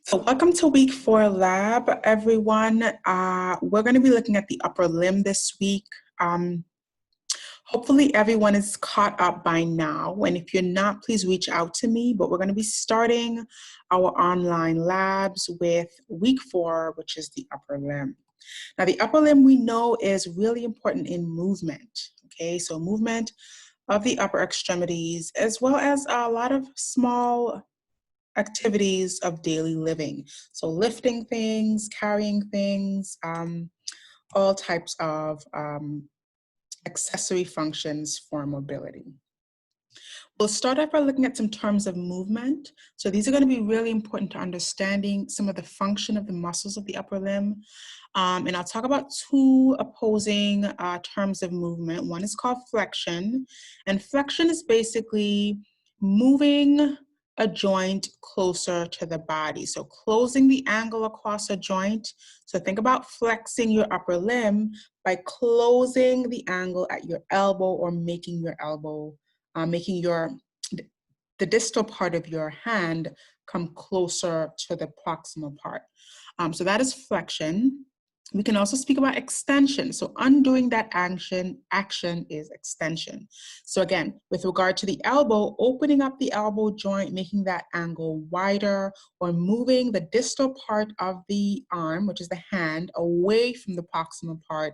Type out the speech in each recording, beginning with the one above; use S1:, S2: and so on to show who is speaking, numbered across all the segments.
S1: So welcome to week 4 lab, everyone. We're going to be looking at the upper limb this week. Hopefully everyone is caught up by now. And if you're not, please reach out to me. But we're going to be starting our online labs with week 4, which is the upper limb. Now, the upper limb we know is really important in movement. Okay, so movement of the upper extremities, as well as a lot of small activities of daily living. So lifting things, carrying things, all types of accessory functions for mobility. We'll start off by looking at some terms of movement. So these are going to be really important to understanding some of the function of the muscles of the upper limb. And I'll talk about two opposing terms of movement. One is called flexion, and flexion is basically moving a joint closer to the body. So closing the angle across a joint. So think about flexing your upper limb by closing the angle at your elbow or making your elbow, the distal part of your hand come closer to the proximal part. So that is flexion. We can also speak about extension. So undoing that action is extension. So again, with regard to the elbow, opening up the elbow joint, making that angle wider, or moving the distal part of the arm, which is the hand, away from the proximal part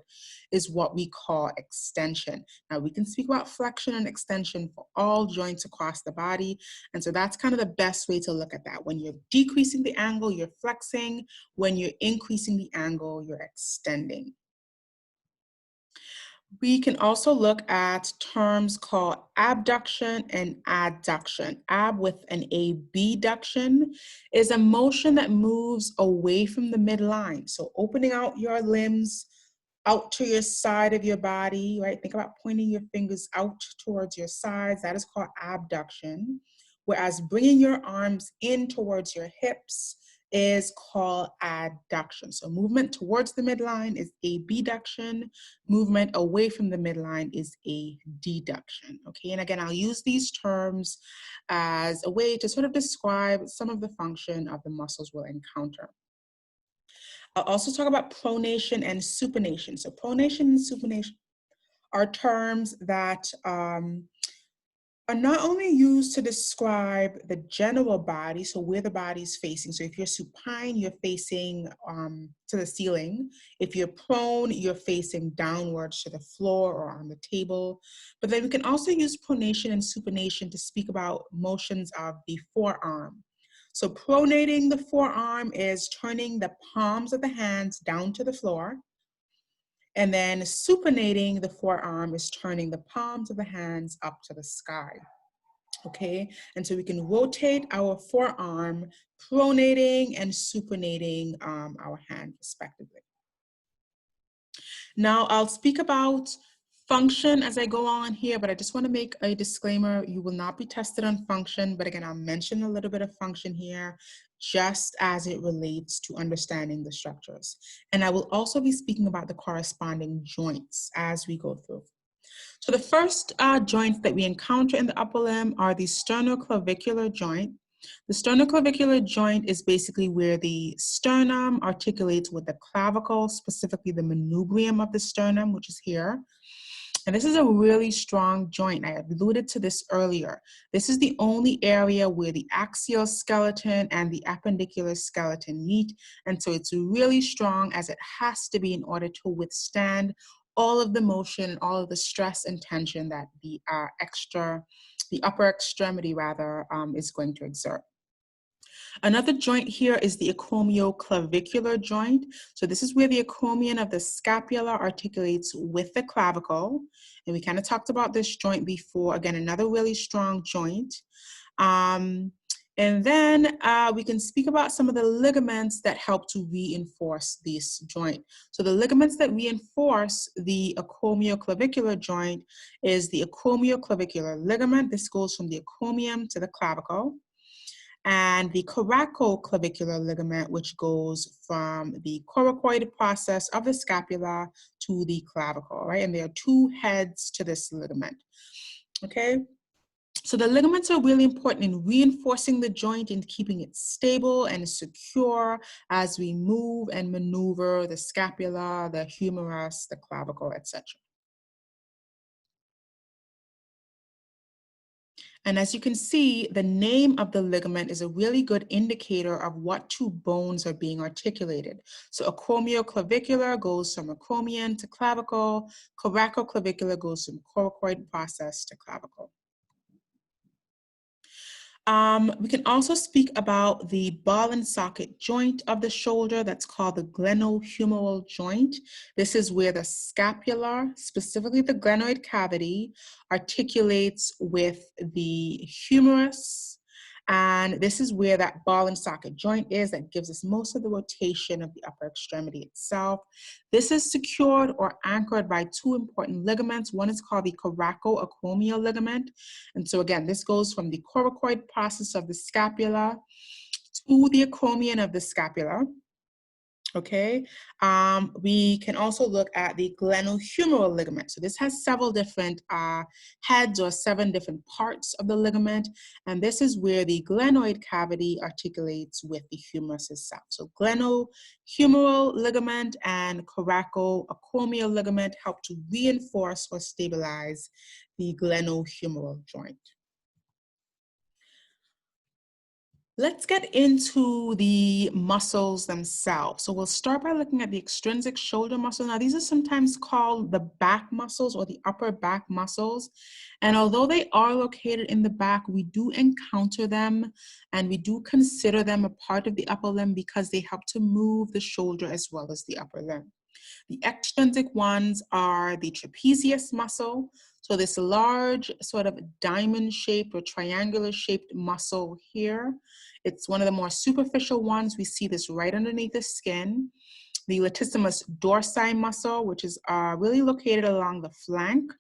S1: is what we call extension. Now we can speak about flexion and extension for all joints across the body. And so that's kind of the best way to look at that. When you're decreasing the angle, you're flexing. When you're increasing the angle, you're extending. We can also look at terms called abduction and adduction. Ab with an abduction is a motion that moves away from the midline. So opening out your limbs out to your side of your body, right? Think about pointing your fingers out towards your sides. That is called abduction. Whereas bringing your arms in towards your hips is called adduction. So movement towards the midline is abduction. Movement away from the midline is a deduction. Okay, and again, I'll use these terms as a way to sort of describe some of the function of the muscles we'll encounter. I'll also talk about pronation and supination. So pronation and supination are terms that are not only used to describe the general body, so where the body is facing. So if you're supine, you're facing to the ceiling. If you're prone, you're facing downwards to the floor or on the table. But then we can also use pronation and supination to speak about motions of the forearm. So pronating the forearm is turning the palms of the hands down to the floor. And then supinating the forearm is turning the palms of the hands up to the sky. Okay, and so we can rotate our forearm, pronating and supinating our hand respectively. Now I'll speak about function as I go on here, but I just want to make a disclaimer. You will not be tested on function, but again, I'll mention a little bit of function here just as it relates to understanding the structures. And I will also be speaking about the corresponding joints as we go through. So the first joints that we encounter in the upper limb are the sternoclavicular joint. The sternoclavicular joint is basically where the sternum articulates with the clavicle, specifically the manubrium of the sternum, which is here. And this is a really strong joint. I alluded to this earlier. This is the only area where the axial skeleton and the appendicular skeleton meet. And so it's really strong, as it has to be in order to withstand all of the motion, all of the stress and tension that the upper extremity is going to exert. Another joint here is the acromioclavicular joint. So this is where the acromion of the scapula articulates with the clavicle. And we kind of talked about this joint before. Again, another really strong joint. And then we can speak about some of the ligaments that help to reinforce this joint. So the ligaments that reinforce the acromioclavicular joint is the acromioclavicular ligament. This goes from the acromion to the clavicle. And the coracoclavicular ligament, which goes from the coracoid process of the scapula to the clavicle, right? And there are two heads to this ligament, okay? So the ligaments are really important in reinforcing the joint and keeping it stable and secure as we move and maneuver the scapula, the humerus, the clavicle, etc. And as you can see, the name of the ligament is a really good indicator of what two bones are being articulated. So acromioclavicular goes from acromion to clavicle, coracoclavicular goes from coracoid process to clavicle. We can also speak about the ball and socket joint of the shoulder that's called the glenohumeral joint. This is where the scapula, specifically the glenoid cavity, articulates with the humerus. And this is where that ball and socket joint is that gives us most of the rotation of the upper extremity itself. This is secured or anchored by two important ligaments. One is called the coracoacromial ligament. And so again, this goes from the coracoid process of the scapula to the acromion of the scapula. Okay, we can also look at the glenohumeral ligament. So this has several different heads or 7 different parts of the ligament. And this is where the glenoid cavity articulates with the humerus itself. So glenohumeral ligament and coracoacromial ligament help to reinforce or stabilize the glenohumeral joint. Let's get into the muscles themselves. So we'll start by looking at the extrinsic shoulder muscle. Now, these are sometimes called the back muscles or the upper back muscles. And although they are located in the back, we do encounter them and we do consider them a part of the upper limb because they help to move the shoulder as well as the upper limb. The extrinsic ones are the trapezius muscle. So this large sort of diamond-shaped or triangular-shaped muscle here. It's one of the more superficial ones. We see this right underneath the skin. The latissimus dorsi muscle, which is really located along the flank.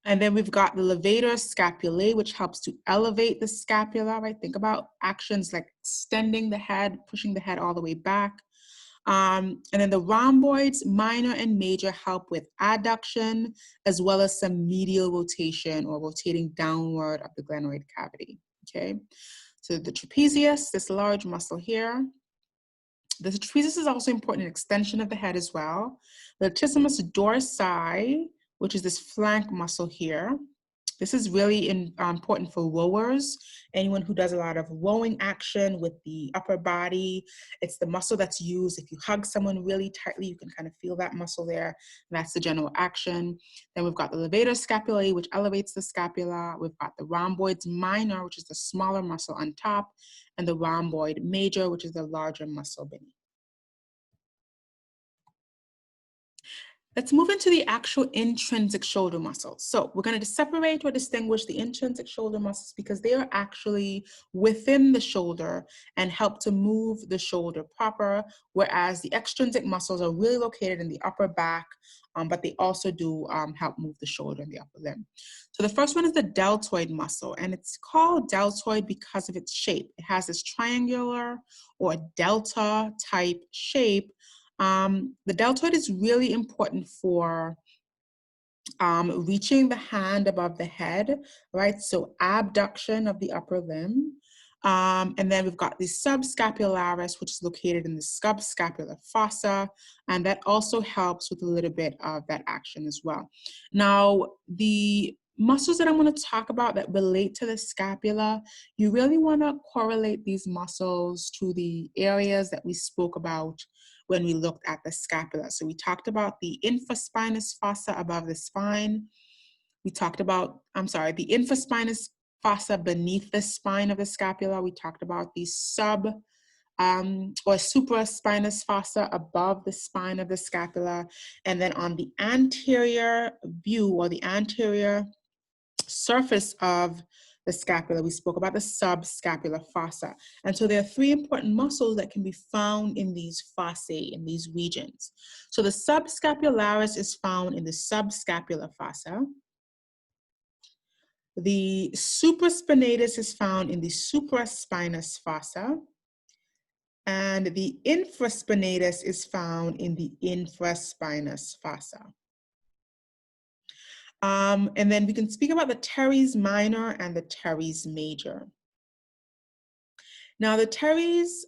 S1: And then we've got the levator scapulae, which helps to elevate the scapula, right? Think about actions like extending the head, pushing the head all the way back. And then the rhomboids, minor and major, help with adduction, as well as some medial rotation or rotating downward of the glenoid cavity, okay? So the trapezius, this large muscle here. The trapezius is also important in extension of the head as well. The latissimus dorsi, which is this flank muscle here. This is really important for rowers, anyone who does a lot of rowing action with the upper body. It's the muscle that's used. If you hug someone really tightly, you can kind of feel that muscle there. And that's the general action. Then we've got the levator scapulae, which elevates the scapula. We've got the rhomboids minor, which is the smaller muscle on top, and the rhomboid major, which is the larger muscle beneath. Let's move into the actual intrinsic shoulder muscles. So we're going to separate or distinguish the intrinsic shoulder muscles because they are actually within the shoulder and help to move the shoulder proper, whereas the extrinsic muscles are really located in the upper back, but they also do help move the shoulder and the upper limb. So the first one is the deltoid muscle, and it's called deltoid because of its shape. It has this triangular or delta type shape. The deltoid is really important for reaching the hand above the head, right? So abduction of the upper limb. And then we've got the subscapularis, which is located in the subscapular fossa, and that also helps with a little bit of that action as well. Now, the muscles that I'm going to talk about that relate to the scapula, you really want to correlate these muscles to the areas that we spoke about when we looked at the scapula. So we talked about the infraspinous fossa above the spine. We talked about, the infraspinous fossa beneath the spine of the scapula. We talked about the or supraspinous fossa above the spine of the scapula. And then on the anterior view or the anterior surface of the scapula, we spoke about the subscapular fossa. And so there are 3 important muscles that can be found in these fossae, in these regions. So the subscapularis is found in the subscapular fossa. The supraspinatus is found in the supraspinous fossa. And the infraspinatus is found in the infraspinous fossa. And then we can speak about the teres minor and the teres major. Now the teres,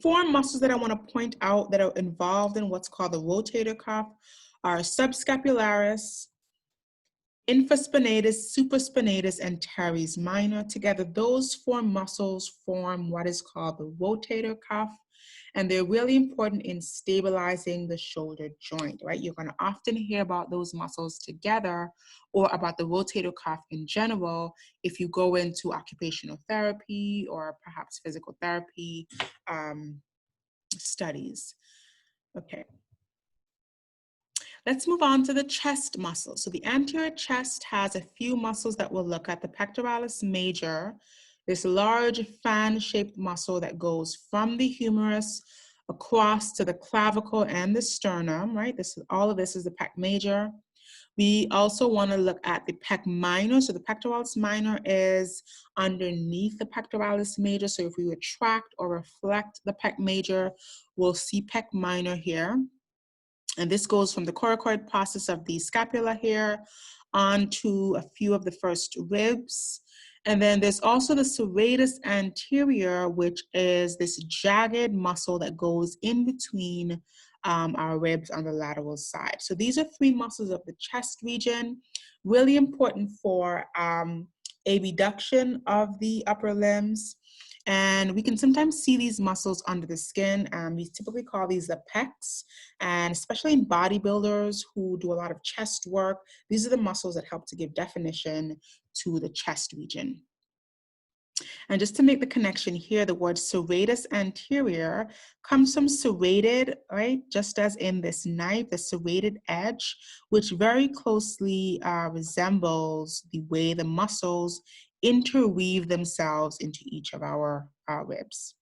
S1: four muscles that I want to point out that are involved in what's called the rotator cuff are subscapularis, infraspinatus, supraspinatus, and teres minor. Together, those four muscles form what is called the rotator cuff, and they're really important in stabilizing the shoulder joint, right? You're going to often hear about those muscles together or about the rotator cuff in general if you go into occupational therapy or perhaps physical therapy studies. Okay. Let's move on to the chest muscle. So the anterior chest has a few muscles that we'll look at. The pectoralis major, this large fan-shaped muscle that goes from the humerus across to the clavicle and the sternum, right? All of this is the pec major. We also want to look at the pec minor. So the pectoralis minor is underneath the pectoralis major. So if we retract or reflect the pec major, we'll see pec minor here. And this goes from the coracoid process of the scapula here onto a few of the first ribs. And then there's also the serratus anterior, which is this jagged muscle that goes in between our ribs on the lateral side. So these are three muscles of the chest region, really important for a reduction of the upper limbs. And we can sometimes see these muscles under the skin. We typically call these the pecs. And especially in bodybuilders who do a lot of chest work, these are the muscles that help to give definition to the chest region. And just to make the connection here, the word serratus anterior comes from serrated, right? Just as in this knife, the serrated edge, which very closely resembles the way the muscles interweave themselves into each of our ribs.